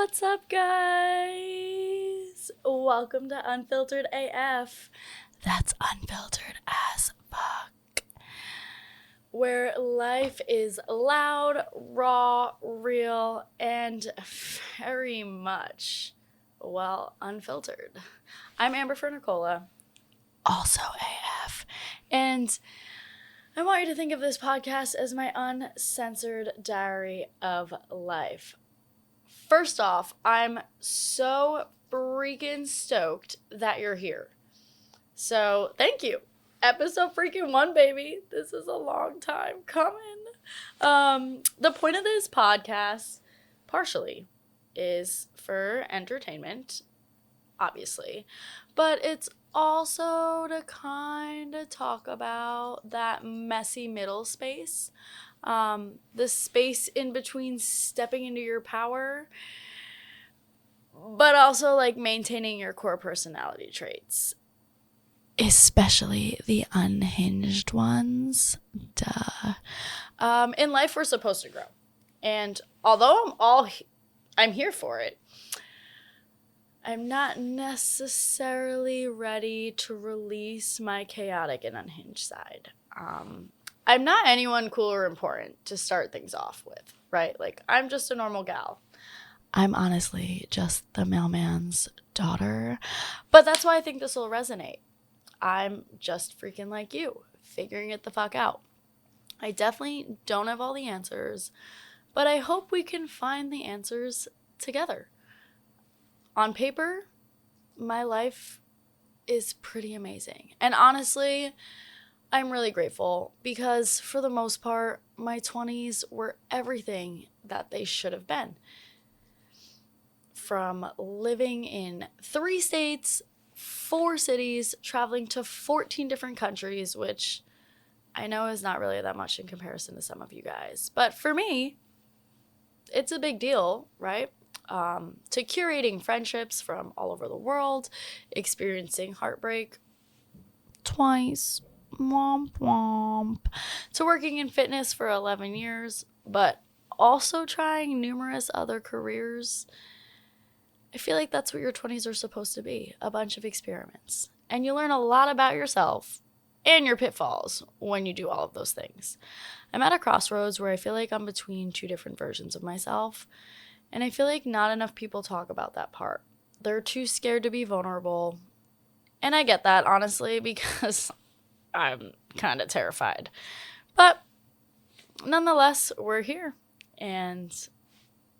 What's up, guys? Welcome to Unfiltered AF. That's unfiltered as fuck. Where life is loud, raw, real, and very much, well, unfiltered. I'm Amber Fernicola, also AF, and I want you to think of this podcast as my uncensored diary of life. First off, I'm so freaking stoked that you're here. So, thank you. Episode freaking 1, baby. This is a long time coming. The point of this podcast, partially, is for entertainment, obviously. But it's also to kind of talk about that messy middle space. The space in between stepping into your power, but also like maintaining your core personality traits. Especially the unhinged ones. Duh. In life, we're supposed to grow. And although I'm here for it, I'm not necessarily ready to release my chaotic and unhinged side. I'm not anyone cool or important to start things off with, right? Like, I'm just a normal gal. I'm honestly just the mailman's daughter. But that's why I think this will resonate. I'm just freaking like you, figuring it the fuck out. I definitely don't have all the answers, but I hope we can find the answers together. On paper, my life is pretty amazing. And honestly, I'm really grateful because for the most part, my 20s were everything that they should have been. From living in 3 states, 4 cities, traveling to 14 different countries, which I know is not really that much in comparison to some of you guys. But for me, it's a big deal, right? To curating friendships from all over the world, experiencing heartbreak twice, womp womp, to working in fitness for 11 years, but also trying numerous other careers. I feel like that's what your 20s are supposed to be, a bunch of experiments. And you learn a lot about yourself and your pitfalls when you do all of those things. I'm at a crossroads where I feel like I'm between 2 different versions of myself. And I feel like not enough people talk about that part. They're too scared to be vulnerable. And I get that, honestly, because I'm kind of terrified. But nonetheless, we're here. And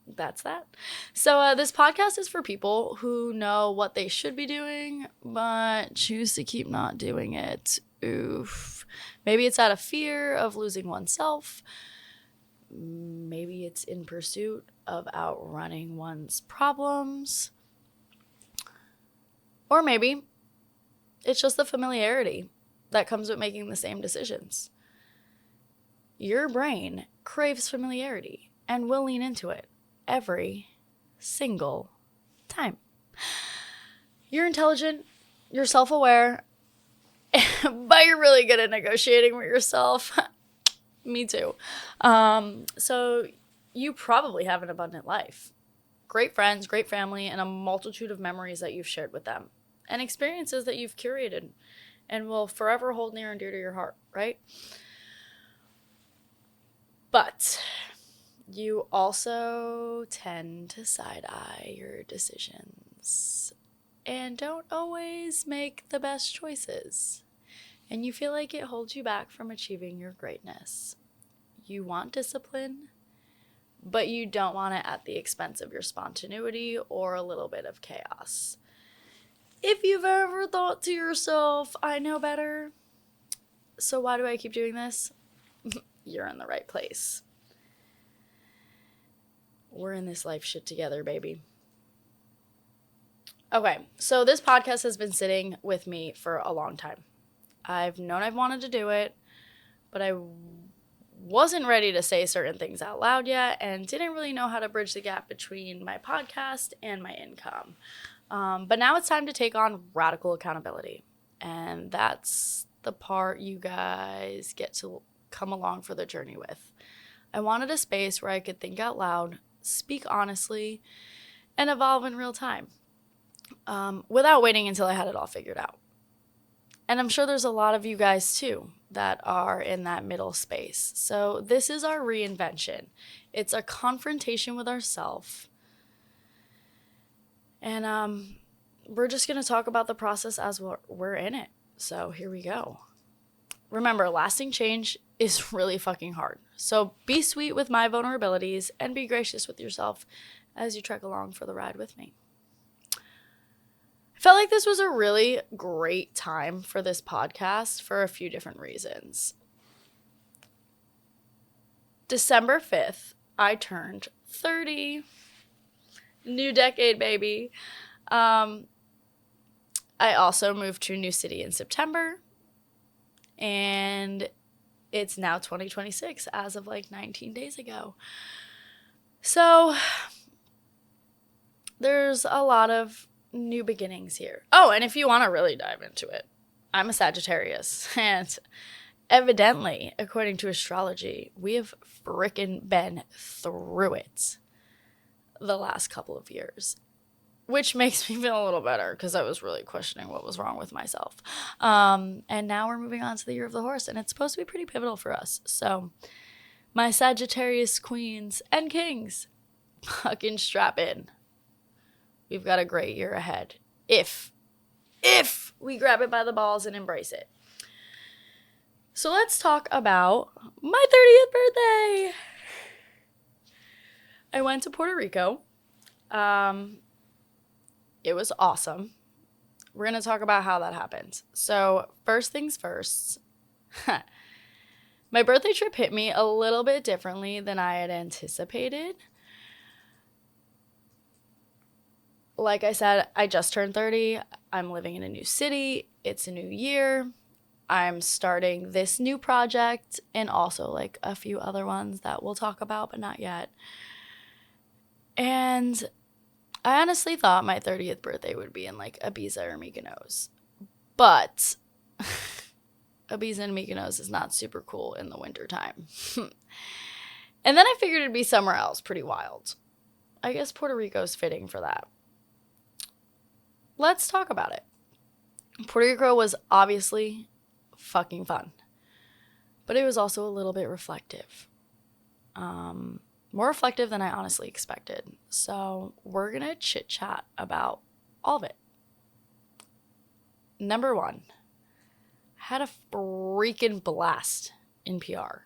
that's that. So this podcast is for people who know what they should be doing, but choose to keep not doing it. Oof. Maybe it's out of fear of losing oneself. Maybe it's in pursuit of outrunning one's problems. Or maybe it's just the familiarity that comes with making the same decisions. Your brain craves familiarity and will lean into it every single time. You're intelligent, you're self-aware, but you're really good at negotiating with yourself. Me too. So you probably have an abundant life. Great friends, great family, and a multitude of memories that you've shared with them. And experiences that you've curated and will forever hold near and dear to your heart, right? But you also tend to side-eye your decisions and don't always make the best choices. And you feel like it holds you back from achieving your greatness. You want discipline, but you don't want it at the expense of your spontaneity or a little bit of chaos. If you've ever thought to yourself, I know better, so why do I keep doing this? You're in the right place. We're in this life shit together, baby. Okay, so this podcast has been sitting with me for a long time. I've known I've wanted to do it, but I wasn't ready to say certain things out loud yet and didn't really know how to bridge the gap between my podcast and my income. But now it's time to take on radical accountability. And that's the part you guys get to come along for the journey with. I wanted a space where I could think out loud, speak honestly, and evolve in real time without waiting until I had it all figured out. And I'm sure there's a lot of you guys too that are in that middle space. So this is our reinvention. It's a confrontation with ourselves. And we're just going to talk about the process as we're in it. So here we go. Remember, lasting change is really fucking hard. So be sweet with my vulnerabilities and be gracious with yourself as you trek along for the ride with me. I felt like this was a really great time for this podcast for a few different reasons. December 5th, I turned 30. New decade, baby. I also moved to a new city in September. And it's now 2026 as of like 19 days ago. So there's a lot of new beginnings here. Oh, and if you want to really dive into it, I'm a Sagittarius. And evidently, according to astrology, we have frickin' been through it the last couple of years. Which makes me feel a little better because I was really questioning what was wrong with myself. And now we're moving on to the year of the horse, and it's supposed to be pretty pivotal for us. So my Sagittarius queens and kings, fucking strap in. We've got a great year ahead. If we grab it by the balls and embrace it. So let's talk about my 30th birthday. I went to Puerto Rico. It was awesome. We're going to talk about how that happened. So first things first, my birthday trip hit me a little bit differently than I had anticipated. Like I said, I just turned 30. I'm living in a new city. It's a new year. I'm starting this new project and also like a few other ones that we'll talk about, but not yet. And I honestly thought my 30th birthday would be in like Ibiza or Mykonos. But Ibiza and Mykonos is not super cool in the wintertime. And then I figured it'd be somewhere else pretty wild. I guess Puerto Rico's fitting for that. Let's talk about it. Puerto Rico was obviously fucking fun. But it was also a little bit reflective. More reflective than I honestly expected. So we're going to chit chat about all of it. Number one, I had a freaking blast in PR.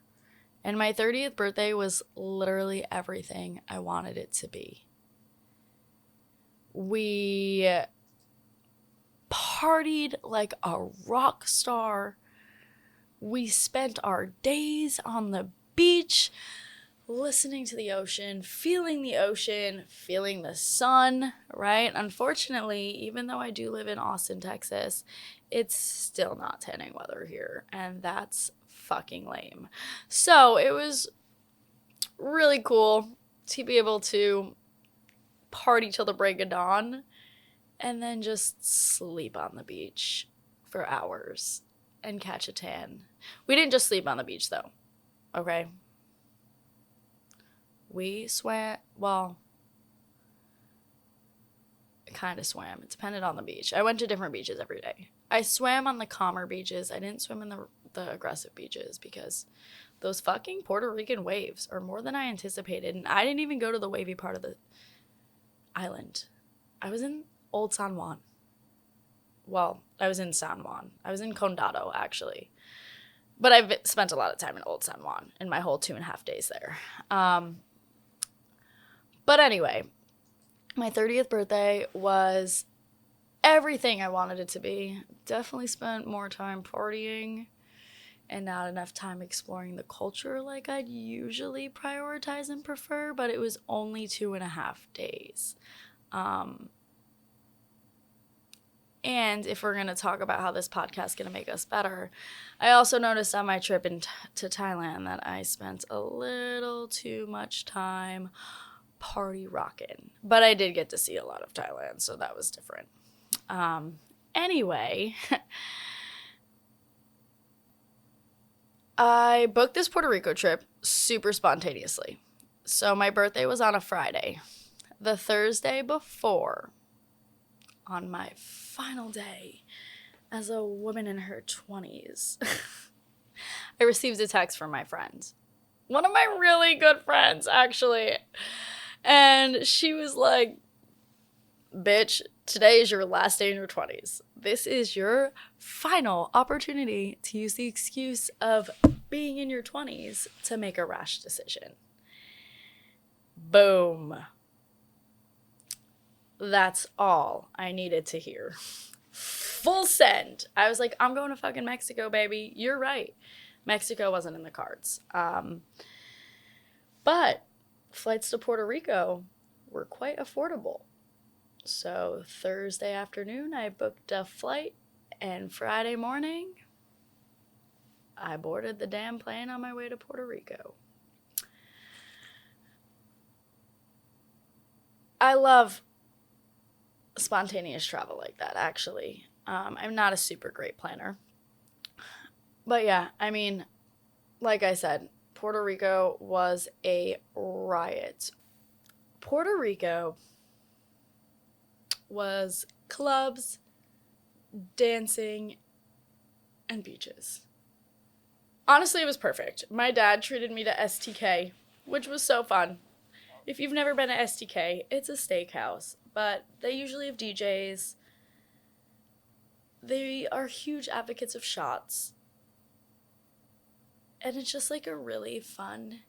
And my 30th birthday was literally everything I wanted it to be. We partied like a rock star. We spent our days on the beach, listening to the ocean, feeling the sun, right? Unfortunately, even though I do live in Austin, Texas, it's still not tanning weather here, and that's fucking lame. So it was really cool to be able to party till the break of dawn and then just sleep on the beach for hours and catch a tan. We didn't just sleep on the beach though, okay? We swam, well, kind of swam. It depended on the beach. I went to different beaches every day. I swam on the calmer beaches. I didn't swim in the aggressive beaches because those fucking Puerto Rican waves are more than I anticipated. And I didn't even go to the wavy part of the island. I was in Old San Juan. Well, I was in San Juan. I was in Condado, actually. But I've spent a lot of time in Old San Juan in my whole 2.5 days there. But anyway, my 30th birthday was everything I wanted it to be. Definitely spent more time partying and not enough time exploring the culture like I'd usually prioritize and prefer, but it was only 2.5 days. And if we're going to talk about how this podcast is going to make us better, I also noticed on my trip to Thailand that I spent a little too much time party rocking. But I did get to see a lot of Thailand, so that was different. Anyway, I booked this Puerto Rico trip super spontaneously. So my birthday was on a Friday. the Thursday before, on my final day as a woman in her 20s, I received a text from my friend. One of my really good friends, actually. And she was like, bitch, today is your last day in your 20s. This is your final opportunity to use the excuse of being in your 20s to make a rash decision. Boom. That's all I needed to hear. Full send. I was like, I'm going to fucking Mexico, baby. You're right. Mexico wasn't in the cards. But flights to Puerto Rico were quite affordable. So Thursday afternoon, I booked a flight, and Friday morning, I boarded the damn plane on my way to Puerto Rico. I love spontaneous travel like that, actually. I'm not a super great planner. But yeah, I mean, like I said, Puerto Rico was a riot. Puerto Rico was clubs, dancing, and beaches. Honestly, it was perfect. My dad treated me to STK, which was so fun. If you've never been to STK, it's a steakhouse, but they usually have DJs. They are huge advocates of shots. And it's just like a really fun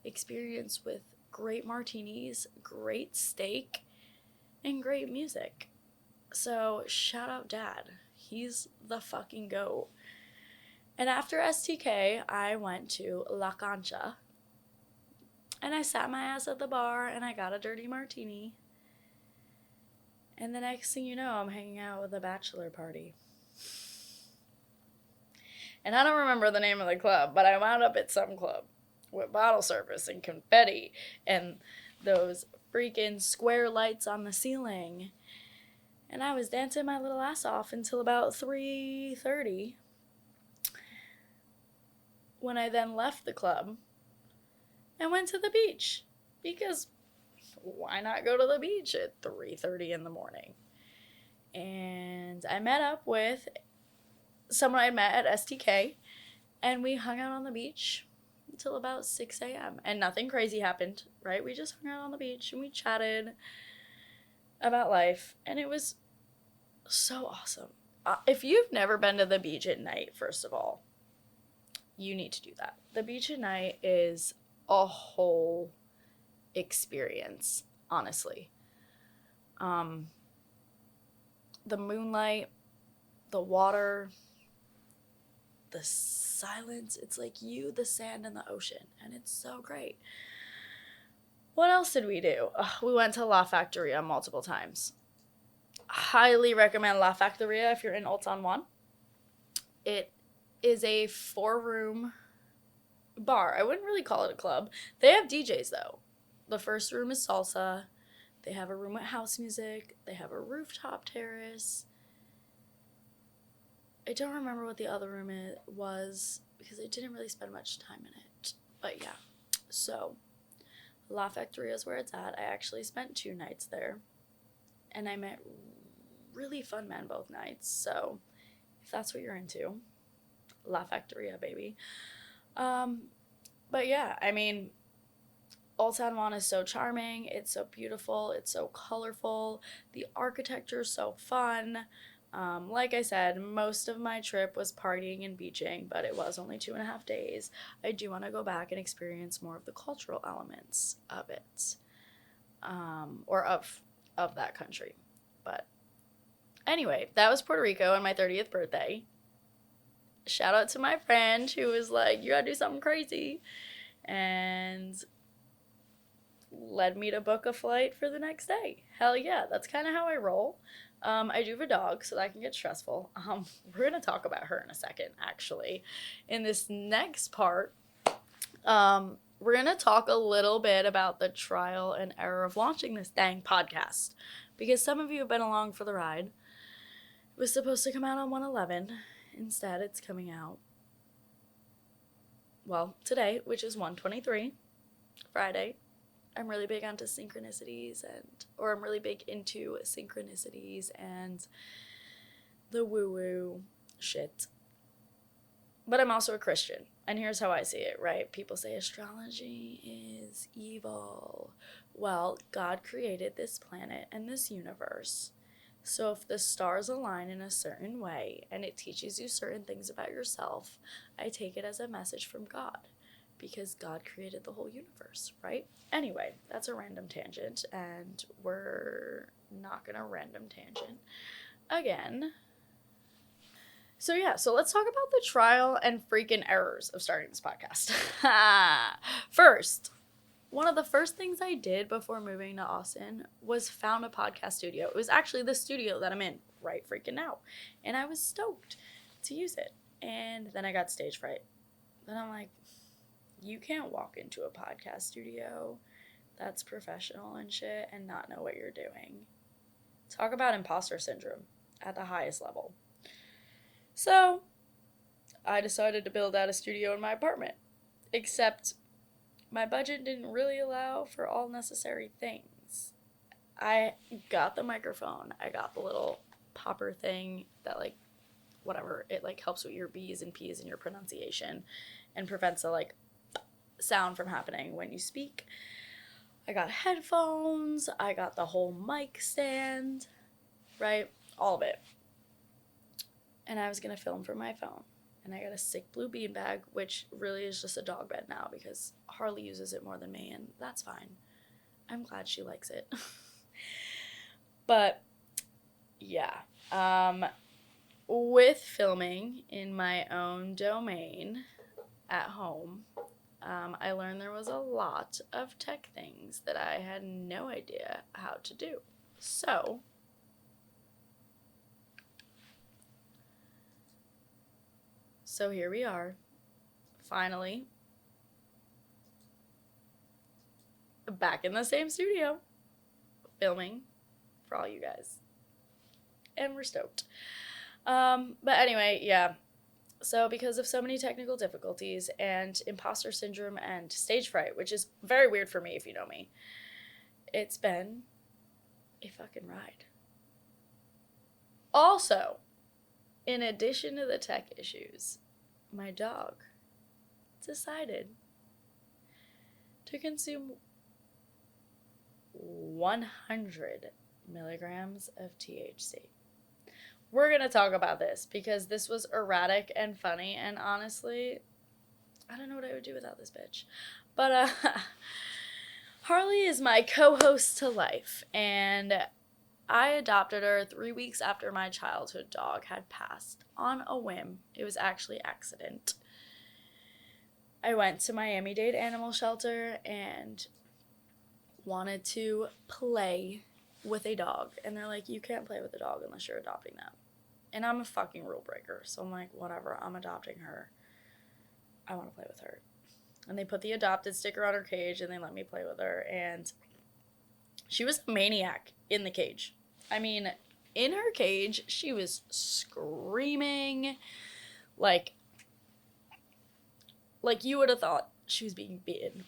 experience with great martinis, great steak, and great music. So shout out Dad. He's the fucking GOAT. And after STK, I went to La Cancha. And I sat my ass at the bar and I got a dirty martini. And the next thing you know, I'm hanging out with a bachelor party. And I don't remember the name of the club, but I wound up at some club with bottle service and confetti and those freaking square lights on the ceiling. And I was dancing my little ass off until about 3:30, when I then left the club and went to the beach. Because why not go to the beach at 3:30 in the morning? And I met up with someone I met at STK, and we hung out on the beach until about 6 a.m. And nothing crazy happened, right? We just hung out on the beach and we chatted about life, and it was so awesome. If you've never been to the beach at night, first of all, you need to do that. The beach at night is a whole experience, honestly. The moonlight, the water, the silence, it's like you, the sand, and the ocean, and it's so great. What else did we do? We went to La Factoria multiple times. Highly recommend La Factoria if you're in Old Town 1. It is a 4-room bar. I wouldn't really call it a club. They have DJs, though. The first room is salsa. They have a room with house music. They have a rooftop terrace. I don't remember what the other room was because I didn't really spend much time in it. But yeah, so La Factoria is where it's at. I actually spent 2 nights there, and I met really fun men both nights. So if that's what you're into, La Factoria, baby. But yeah, I mean, Old San Juan is so charming. It's so beautiful. It's so colorful. The architecture is so fun. Like I said, most of my trip was partying and beaching, but it was only 2.5 days. I do want to go back and experience more of the cultural elements of it, or of that country. But anyway, that was Puerto Rico on my 30th birthday. Shout out to my friend who was like, you gotta do something crazy, and led me to book a flight for the next day. Hell yeah, that's kind of how I roll. I do have a dog, so that can get stressful. We're going to talk about her in a second, actually. In this next part, we're going to talk a little bit about the trial and error of launching this dang podcast, because some of you have been along for the ride. It was supposed to come out on 1/11. Instead, it's coming out, well, today, which is 1/23, Friday. I'm really big onto synchronicities I'm really big into synchronicities and the woo-woo shit. But I'm also a Christian, and here's how I see it, right? People say astrology is evil. Well, God created this planet and this universe. So if the stars align in a certain way and it teaches you certain things about yourself, I take it as a message from God, because God created the whole universe, right? Anyway, that's a random tangent, and we're not gonna random tangent again. So yeah, so let's talk about the trial and freaking errors of starting this podcast. First, one of the first things I did before moving to Austin was found a podcast studio. It was actually the studio that I'm in right freaking now. And I was stoked to use it. And then I got stage fright. Then I'm like, you can't walk into a podcast studio that's professional and shit and not know what you're doing. Talk about imposter syndrome at the highest level. So I decided to build out a studio in my apartment, except my budget didn't really allow for all necessary things. I got the microphone, I got the little popper thing that like, whatever, it like helps with your B's and P's and your pronunciation and prevents the like sound from happening when you speak. I got headphones, I got the whole mic stand, right? All of it. And I was gonna film from my phone. And I got a sick blue beanbag, which really is just a dog bed now because Harley uses it more than me, and that's fine. I'm glad she likes it. But, yeah. With filming in my own domain at home, I learned there was a lot of tech things that I had no idea how to do. So here we are, finally, back in the same studio, filming for all you guys. And we're stoked. But anyway, yeah. So because of so many technical difficulties and imposter syndrome and stage fright, which is very weird for me if you know me, it's been a fucking ride. Also, in addition to the tech issues, my dog decided to consume 100 milligrams of THC. We're going to talk about this because this was erratic and funny, and honestly, I don't know what I would do without this bitch. But Harley is my co-host to life, and I adopted her 3 weeks after my childhood dog had passed on a whim. It was actually accident. I went to Miami-Dade Animal Shelter and wanted to play with a dog. And they're like, you can't play with a dog unless you're adopting them. And I'm a fucking rule breaker. So I'm like, whatever, I'm adopting her. I want to play with her. And they put the adopted sticker on her cage and they let me play with her. And she was a maniac in the cage. I mean, in her cage, she was screaming like you would have thought she was being bitten.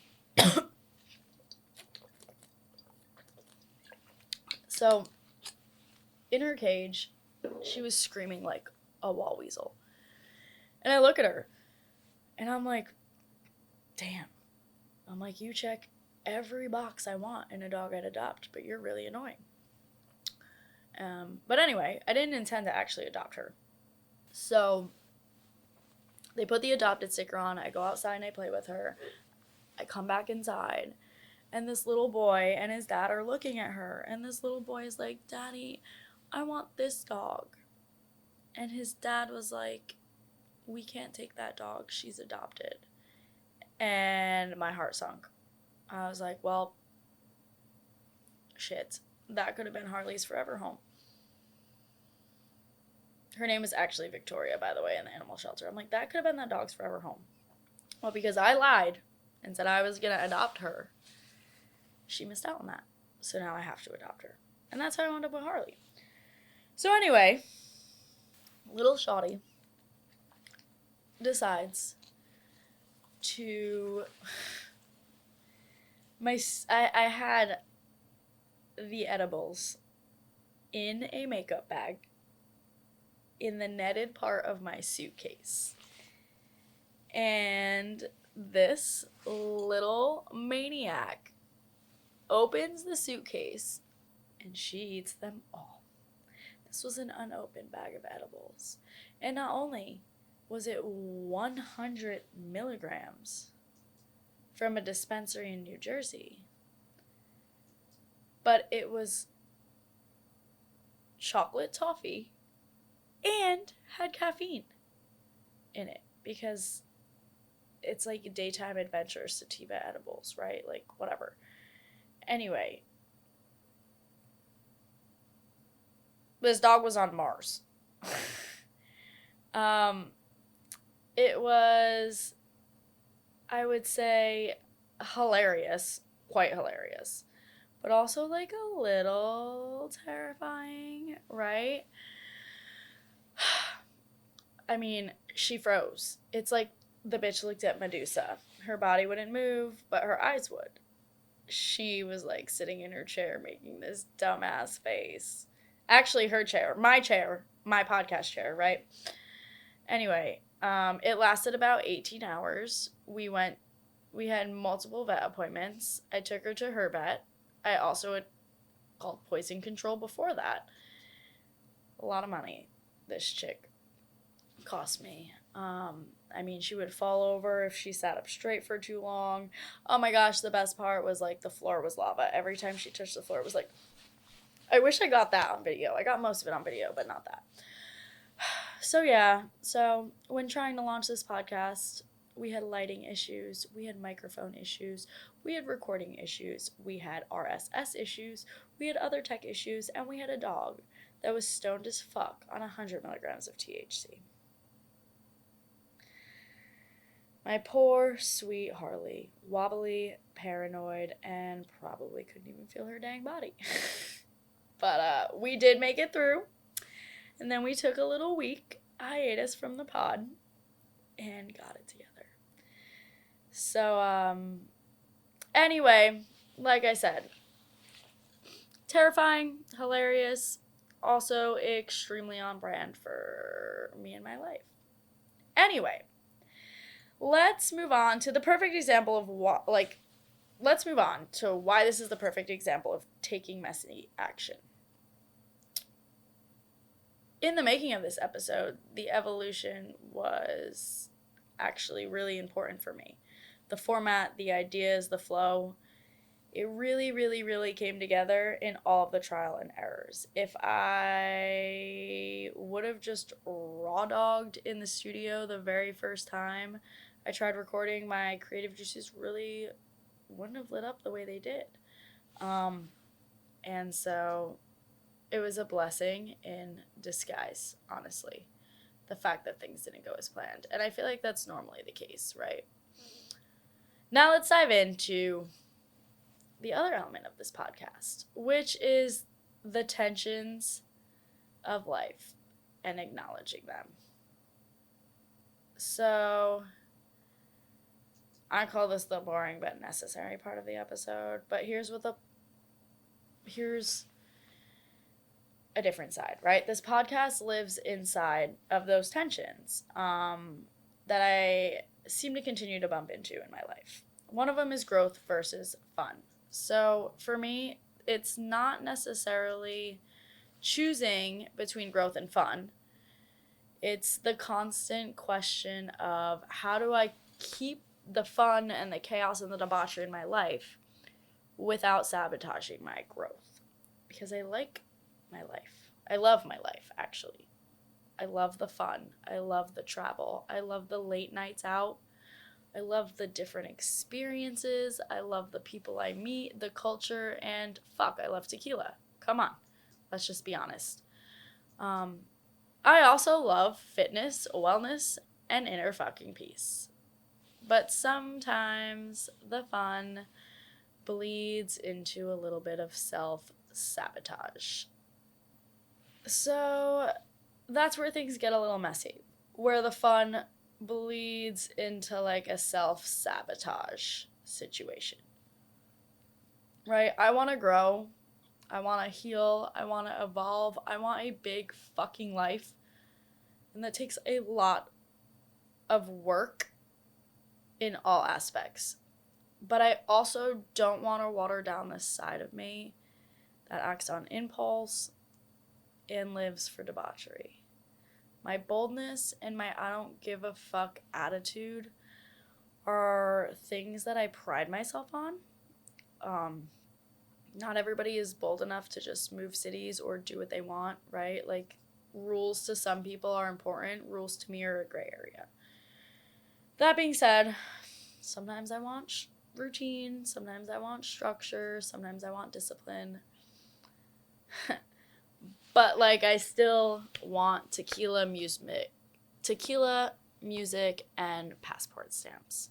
So, in her cage, she was screaming like a wall weasel. And I look at her, and I'm like, damn. I'm like, you check every box I want in a dog I'd adopt, but you're really annoying. But anyway, I didn't intend to actually adopt her. So they put the adopted sticker on. I go outside and I play with her. I come back inside, and this little boy and his dad are looking at her. And this little boy is like, Daddy, I want this dog. And his dad was like, we can't take that dog. She's adopted. And my heart sunk. I was like, well, shit. That could have been Harley's forever home. Her name is actually Victoria, by the way, in the animal shelter. I'm like, that could have been that dog's forever home. Well, because I lied and said I was going to adopt her, she missed out on that. So now I have to adopt her. And that's how I wound up with Harley. So anyway, little Shawty decides to I had the edibles in a makeup bag in the netted part of my suitcase. And this little maniac opens the suitcase and she eats them all. This was an unopened bag of edibles. And not only was it 100 milligrams from a dispensary in New Jersey, but it was chocolate toffee and had caffeine in it because it's like daytime adventure sativa edibles, right? Like, whatever. Anyway, this dog was on Mars. It was, I would say, hilarious, quite hilarious, but also like a little terrifying, right? I mean, she froze. It's like the bitch looked at Medusa. Her body wouldn't move, but her eyes would. She was like sitting in her chair making this dumbass face. Actually, her chair, my podcast chair, right? Anyway, it lasted about 18 hours. We had multiple vet appointments. I took her to her vet. I also had called poison control before that. A lot of money this chick cost me. I mean, she would fall over if she sat up straight for too long. Oh my gosh, the best part was like the floor was lava. Every time she touched the floor, it was like, I wish I got that on video. I got most of it on video, but not that. So yeah, when trying to launch this podcast, we had lighting issues, we had microphone issues, we had recording issues, we had RSS issues, we had other tech issues, and we had a dog that was stoned as fuck on 100 milligrams of THC. My poor, sweet Harley, wobbly, paranoid, and probably couldn't even feel her dang body. But we did make it through, and then we took a little week hiatus from the pod and got it together. So, anyway, like I said, terrifying, hilarious, also extremely on brand for me and my life. Anyway, let's move on to the perfect example of let's move on to why this is the perfect example of taking messy action. In the making of this episode, the evolution was actually really important for me. The format, the ideas, the flow, it really, really, really came together in all of the trial and errors. If I would have just raw dogged in the studio the very first time I tried recording, my creative juices really wouldn't have lit up the way they did. And so it was a blessing in disguise, honestly, the fact that things didn't go as planned. And I feel like that's normally the case, right? Now let's dive into the other element of this podcast, which is the tensions of life and acknowledging them. So I call this the boring but necessary part of the episode, but here's a different side, right? This podcast lives inside of those tensions that I seem to continue to bump into in my life. One of them is growth versus fun. So for me, it's not necessarily choosing between growth and fun. It's the constant question of how do I keep the fun and the chaos and the debauchery in my life without sabotaging my growth. Because I like my life. I love my life, actually. I love the fun. I love the travel. I love the late nights out. I love the different experiences. I love the people I meet, the culture, and fuck, I love tequila. Come on. Let's just be honest. I also love fitness, wellness, and inner fucking peace. But sometimes the fun bleeds into a little bit of self-sabotage. So that's where things get a little messy, where the fun bleeds into like a self-sabotage situation. right? I want to grow. I want to heal. I want to evolve. I want a big fucking life. And that takes a lot of work in all aspects. But I also don't want to water down this side of me that acts on impulse and lives for debauchery. My boldness and my I don't give a fuck attitude are things that I pride myself on. Not everybody is bold enough to just move cities or do what they want, right? Like, rules to some people are important. Rules to me are a gray area. That being said, sometimes I want routine, sometimes I want structure, sometimes I want discipline. But, like, I still want tequila, music, and passport stamps.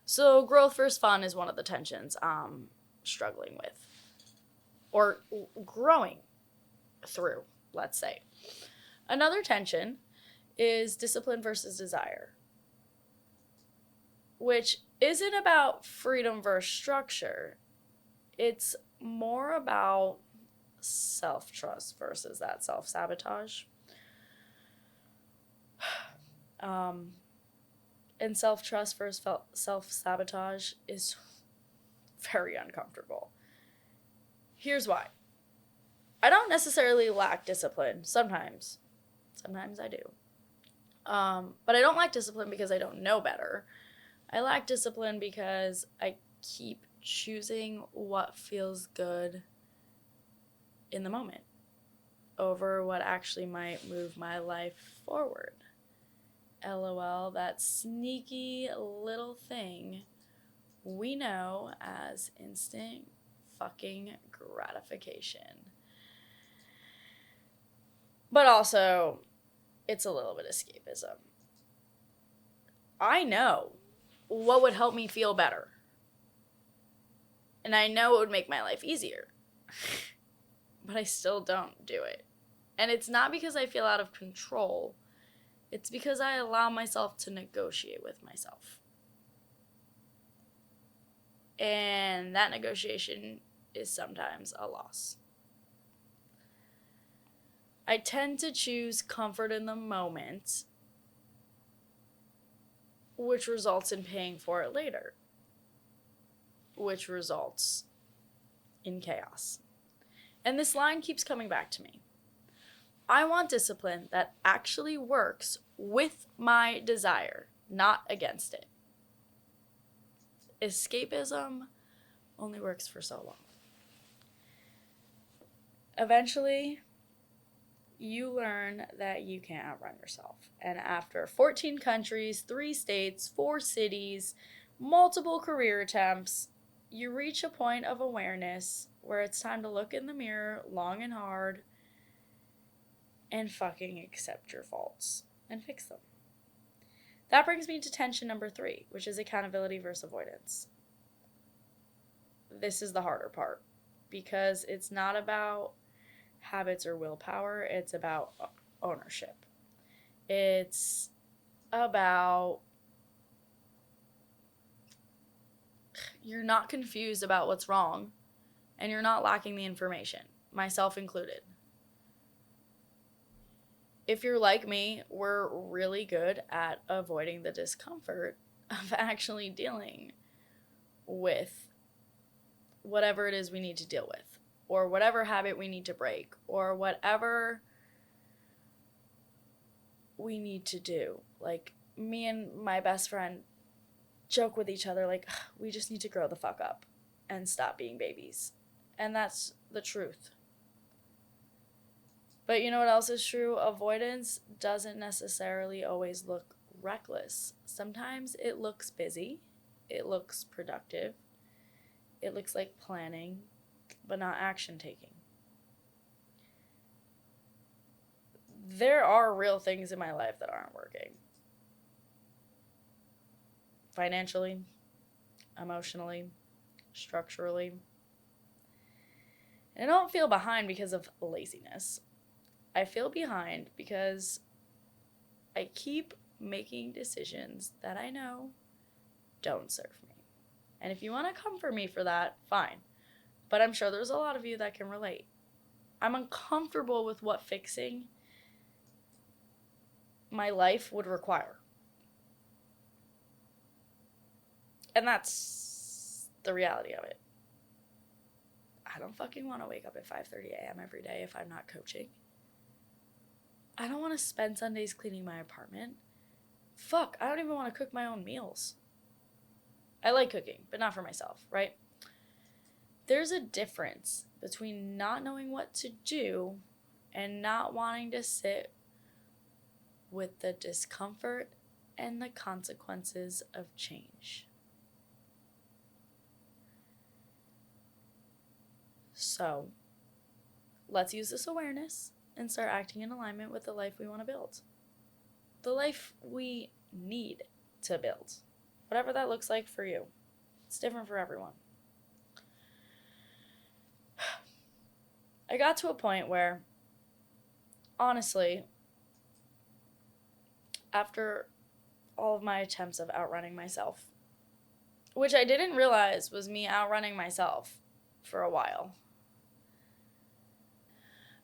So growth versus fun is one of the tensions I'm struggling with. Or growing through, let's say. Another tension is discipline versus desire, which isn't about freedom versus structure. It's more about self-trust versus that self-sabotage. And self-trust versus self-sabotage is very uncomfortable. Here's why. I don't necessarily lack discipline. Sometimes I do. But I don't lack discipline because I don't know better. I lack discipline because I keep choosing what feels good in the moment over what actually might move my life forward. LOL, that sneaky little thing we know as instant fucking gratification. But also, it's a little bit escapism. I know what would help me feel better. And I know it would make my life easier. But I still don't do it. And it's not because I feel out of control. It's because I allow myself to negotiate with myself. And that negotiation is sometimes a loss. I tend to choose comfort in the moment, which results in paying for it later, which results in chaos. And this line keeps coming back to me. I want discipline that actually works with my desire, not against it. Escapism only works for so long. Eventually, you learn that you can't outrun yourself. And after 14 countries, 3 states, 4 cities, multiple career attempts, you reach a point of awareness where it's time to look in the mirror long and hard and fucking accept your faults and fix them. That brings me to tension number 3, which is accountability versus avoidance. This is the harder part because it's not about habits or willpower, it's about ownership. It's about you're not confused about what's wrong and you're not lacking the information, myself included. If you're like me, we're really good at avoiding the discomfort of actually dealing with whatever it is we need to deal with, or whatever habit we need to break, or whatever we need to do. Like, me and my best friend joke with each other, like, we just need to grow the fuck up and stop being babies. And that's the truth. But you know what else is true? Avoidance doesn't necessarily always look reckless. Sometimes it looks busy, it looks productive, it looks like planning, but not action taking. There are real things in my life that aren't working. Financially, emotionally, structurally. And I don't feel behind because of laziness. I feel behind because I keep making decisions that I know don't serve me. And if you want to come for me for that, fine. but I'm sure there's a lot of you that can relate. I'm uncomfortable with what fixing my life would require. And that's the reality of it. I don't fucking want to wake up at 5:30 a.m. every day if I'm not coaching. I don't want to spend Sundays cleaning my apartment. Fuck, I don't even want to cook my own meals. I like cooking, but not for myself, right? There's a difference between not knowing what to do and not wanting to sit with the discomfort and the consequences of change. So, let's use this awareness and start acting in alignment with the life we want to build. The life we need to build. Whatever that looks like for you. It's different for everyone. I got to a point where, honestly, after all of my attempts of outrunning myself, which I didn't realize was me outrunning myself for a while.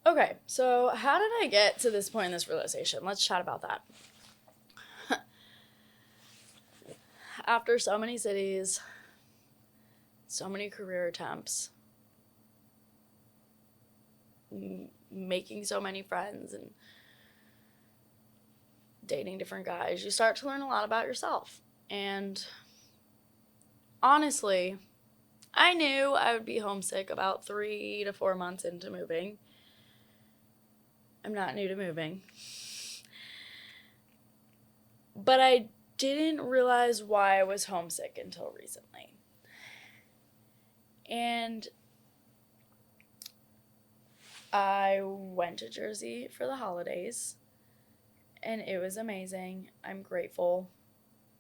Okay, so how did I get to this point in this realization? Let's chat about that. After so many cities, so many career attempts, making so many friends and dating different guys, you start to learn a lot about yourself. And honestly, I knew I would be homesick about 3 to 4 months into moving. I'm not new to moving. But I didn't realize why I was homesick until recently. And I went to Jersey for the holidays, and it was amazing. I'm grateful.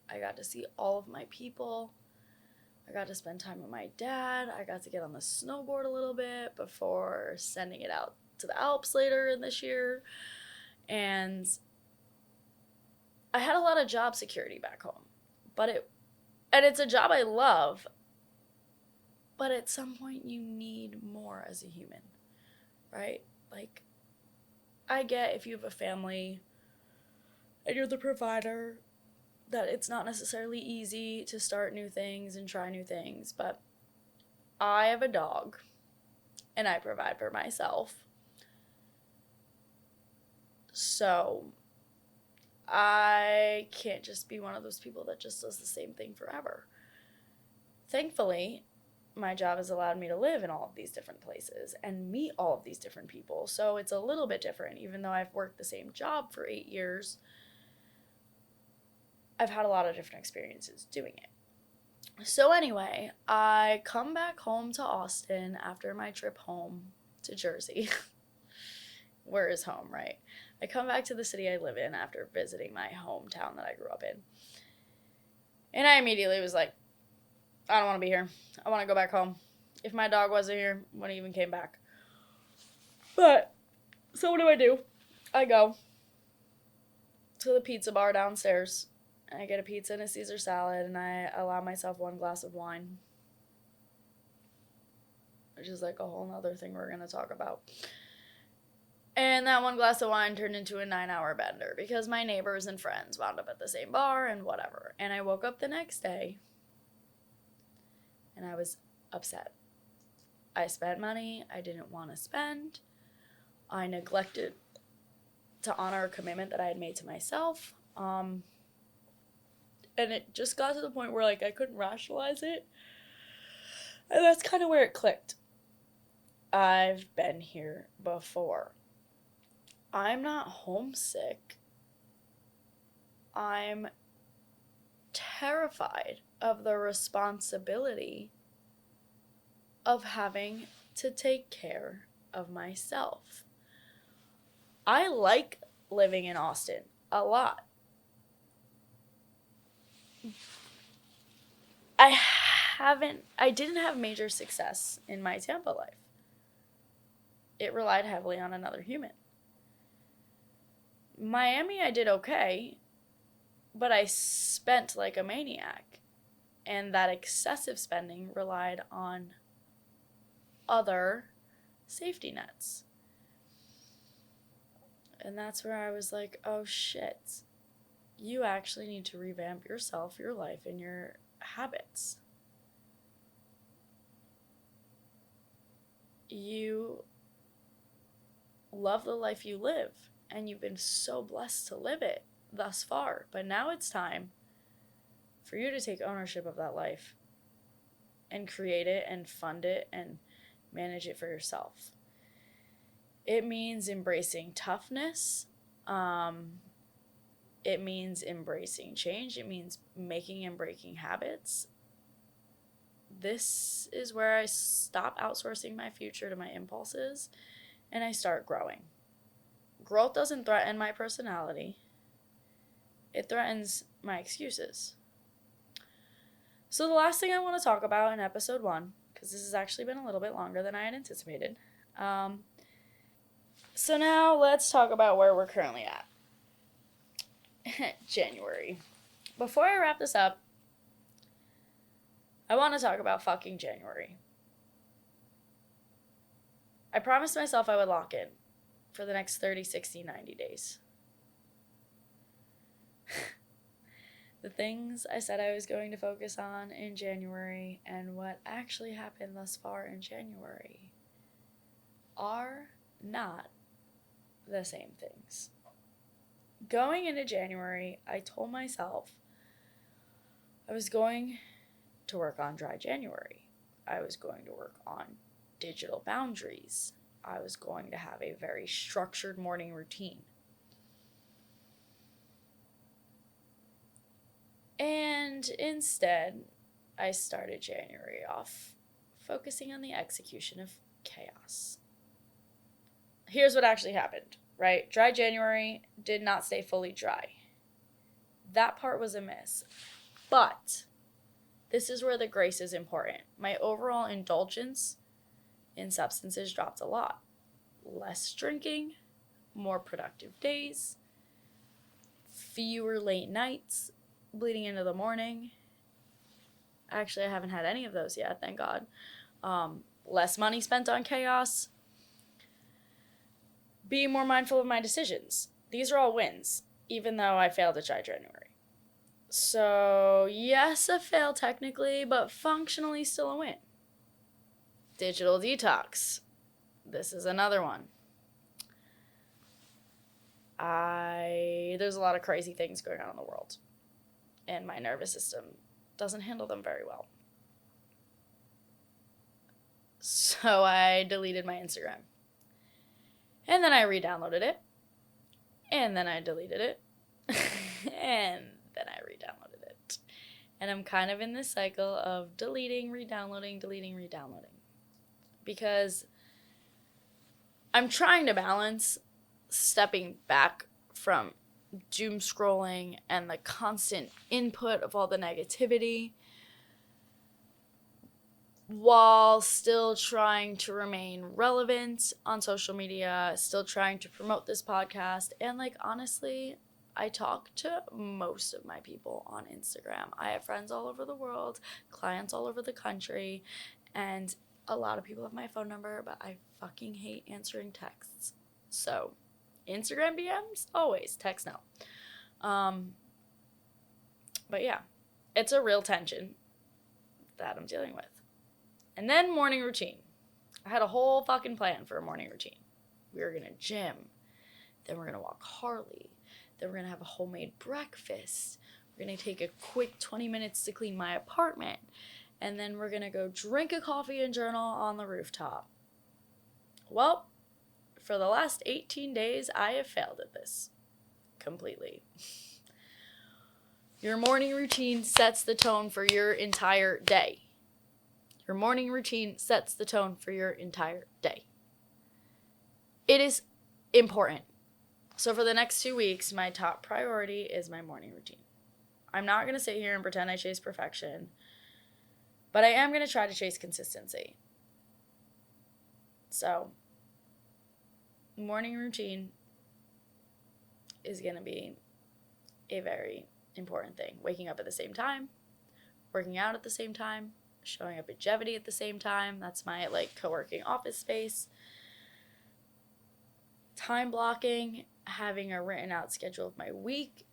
I got to see all of my people. I got to spend time with my dad. I got to get on the snowboard a little bit before sending it out to the Alps later in this year. And I had a lot of job security back home. And it's a job I love, but at some point you need more as a human, right? Like, I get if you have a family and you're the provider, that it's not necessarily easy to start new things and try new things, but I have a dog and I provide for myself. So I can't just be one of those people that just does the same thing forever. Thankfully, my job has allowed me to live in all of these different places and meet all of these different people. So it's a little bit different. Even though I've worked the same job for 8 years, I've had a lot of different experiences doing it. So anyway, I come back home to Austin after my trip home to Jersey. Where is home, right? I come back to the city I live in after visiting my hometown that I grew up in. And I immediately was like, I don't want to be here. I want to go back home. If my dog wasn't here, I wouldn't even came back. But, so what do? I go to the pizza bar downstairs. And I get a pizza and a Caesar salad, and I allow myself 1 glass of wine. Which is like a whole nother thing we're going to talk about. And that 1 glass of wine turned into a 9-hour bender because my neighbors and friends wound up at the same bar and whatever. And I woke up the next day and I was upset. I spent money I didn't want to spend. I neglected to honor a commitment that I had made to myself. And it just got to the point where, like, I couldn't rationalize it. And that's kind of where it clicked. I've been here before. I'm not homesick. I'm terrified of the responsibility of having to take care of myself. I like living in Austin a lot. I didn't have major success in my Tampa life. It relied heavily on another human. Miami, I did okay, but I spent like a maniac. And that excessive spending relied on other safety nets. And that's where I was like, oh shit, you actually need to revamp yourself, your life, and your habits. You love the life you live, and you've been so blessed to live it thus far. But now it's time for you to take ownership of that life and create it and fund it and manage it for yourself. It means embracing toughness. It means embracing change. It means making and breaking habits. This is where I stop outsourcing my future to my impulses and I start growing. Growth doesn't threaten my personality. It threatens my excuses. So the last thing I want to talk about in episode 1, because this has actually been a little bit longer than I had anticipated. So now let's talk about where we're currently at. January. Before I wrap this up, I want to talk about fucking January. I promised myself I would lock in for the next 30, 60, 90 days. The things I said I was going to focus on in January and what actually happened thus far in January are not the same things. Going into January, I told myself I was going to work on dry January. I was going to work on digital boundaries. I was going to have a very structured morning routine. And instead, I started January off focusing on the execution of chaos. Here's what actually happened, right? Dry January did not stay fully dry. That part was a miss. But this is where the grace is important. My overall indulgence in substances dropped a lot. Less drinking, more productive days, fewer late nights, bleeding into the morning. Actually, I haven't had any of those yet, thank God. Less money spent on chaos. Being more mindful of my decisions. These are all wins, even though I failed at dry January. So, yes, a fail technically, but functionally still a win. Digital detox. This is another one. There's a lot of crazy things going on in the world, and my nervous system doesn't handle them very well. So I deleted my Instagram. And then I re-downloaded it. And then I deleted it. And then I re-downloaded it. And I'm kind of in this cycle of deleting, re-downloading, deleting, re-downloading. Because I'm trying to balance stepping back from doom scrolling and the constant input of all the negativity while still trying to remain relevant on social media, still trying to promote this podcast. And honestly, I talk to most of my people on Instagram. I have friends all over the world, clients all over the country, and a lot of people have my phone number, but I fucking hate answering texts. So, Instagram DMs, always. Text, no. But yeah, it's a real tension that I'm dealing with. And then morning routine. I had a whole fucking plan for a morning routine. We were going to gym. Then we're going to walk Harley. Then we're going to have a homemade breakfast. We're going to take a quick 20 minutes to clean my apartment. And then we're going to go drink a coffee and journal on the rooftop. Well, for the last 18 days, I have failed at this completely. Your morning routine sets the tone for your entire day. Your morning routine sets the tone for your entire day. It is important. So for the next 2 weeks, my top priority is my morning routine. I'm not going to sit here and pretend I chase perfection, but I am going to try to chase consistency. So, morning routine is going to be a very important thing. Waking up at the same time, working out at the same time, showing up at Jevity at the same time. That's my like co-working office space. Time blocking, having a written out schedule of my week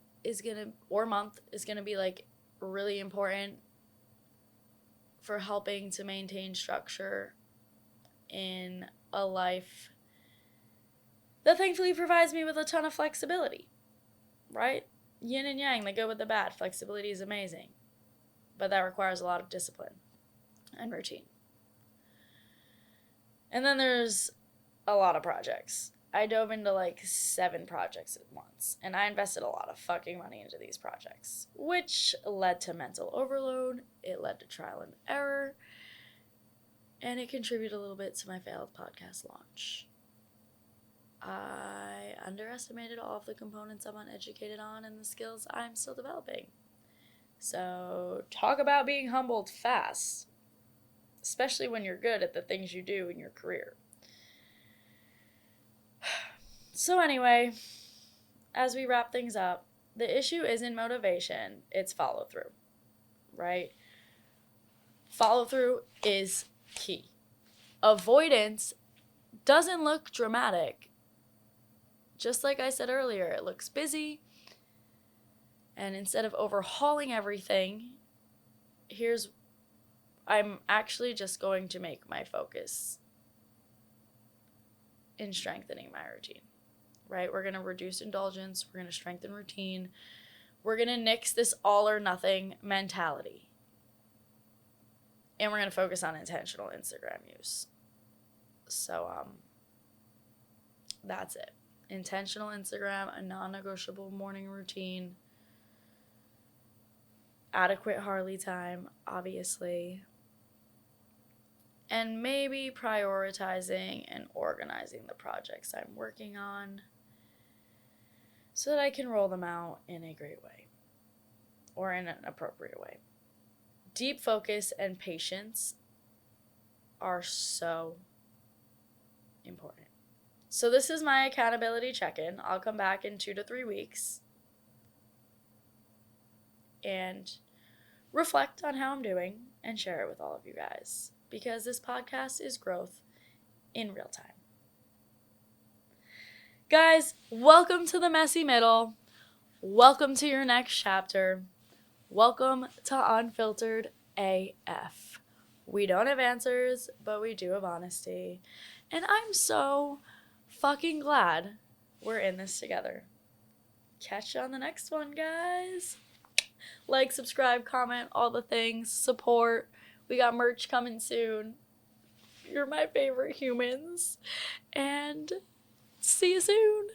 or month is gonna be like really important for helping to maintain structure in a life that thankfully provides me with a ton of flexibility, right? Yin and yang, the good with the bad. Flexibility is amazing, but that requires a lot of discipline and routine. And then there's a lot of projects. I dove into like 7 projects at once, and I invested a lot of fucking money into these projects, which led to mental overload, it led to trial and error, and it contributed a little bit to my failed podcast launch. I underestimated all of the components I'm uneducated on and the skills I'm still developing. So talk about being humbled fast, especially when you're good at the things you do in your career. So anyway, as we wrap things up, the issue isn't motivation, it's follow through, right? Follow through is key. Avoidance doesn't look dramatic. Just like I said earlier, it looks busy. And instead of overhauling everything, I'm actually just going to make my focus in strengthening my routine, right? We're going to reduce indulgence. We're going to strengthen routine. We're going to nix this all or nothing mentality. And we're going to focus on intentional Instagram use. So, that's it. Intentional Instagram, a non-negotiable morning routine, adequate Harley time, obviously, and maybe prioritizing and organizing the projects I'm working on so that I can roll them out in a great way or in an appropriate way. Deep focus and patience are so important. So this is my accountability check-in. I'll come back in 2 to 3 weeks and reflect on how I'm doing and share it with all of you guys, because this podcast is growth in real time. Guys, welcome to the messy middle. Welcome to your next chapter. Welcome to Unfiltered AF. We don't have answers, but we do have honesty. And I'm so fucking glad we're in this together. Catch you on the next one, guys. Like, subscribe, comment, all the things. Support. We got merch coming soon. You're my favorite humans. And see you soon.